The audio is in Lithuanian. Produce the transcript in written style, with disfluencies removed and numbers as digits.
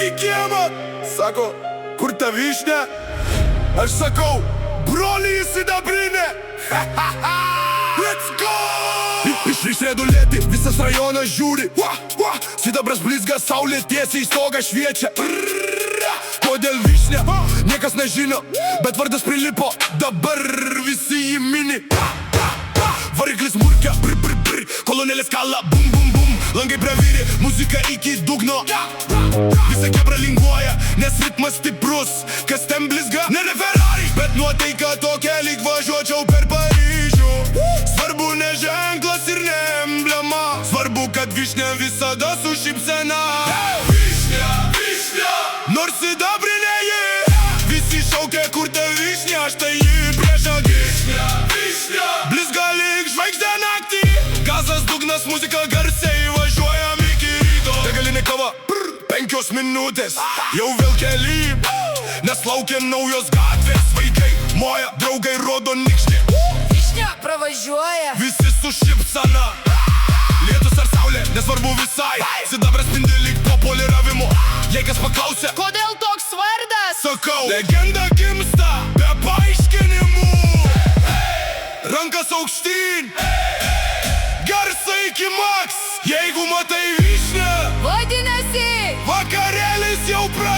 į kiemą. Sako, kur ta vyšnia? Aš sakau, broli į sidabrinę. Let's go! Išrišrėdu lėti, visas rajonas žiūri. Sidabras blizga, saulė tiesiai į stogą šviečia. Kodėl vyšnia? Niekas nežino, bet vardas prilipo. Dabar visi jį mini. Variklis murkia, brr, brr, brr. Kolonėlės kala, bum, bum, bum. Langai pravyri, muzika iki dugno. Visa kebra linguoja, nes ritmas stiprus. Kas ten blizga? Ne Ferrari, bet nuotaika tokia, lyg važiuočiau per Paryžių. Svarbu ne ženklas ir ne emblema. Svarbu, kad vyšnia visada su šypsena. Vyšnia, vyšnia, nors sidabrinė ji. Visi šaukia, kur ta vyšnia, aš tai jį prieš akį. Vyšnia, vyšnia, blizga lyg žvaigždė naktį. Gazas, dugnas, muzika garsiai, važiuojam iki ryto. Degalinė kava, 5 minutės, jau vėl keli. Nes laukia naujos gatvės, vaikai moja, draugai rodo nikštį. Vyšnia pravažiuoja, visi su šypsena. Lietus ar saulė, nesvarbu visai. Sidabras spindi lyg po poliravimo. Jei kas paklausia, kodėl toks vardas? sakau, legenda gimsta be paaiškinimų. Rankas aukštyn, garsai iki maks. Jeigu matai vyšnią, Vadinasi, vakarėlis jau prasidėjo.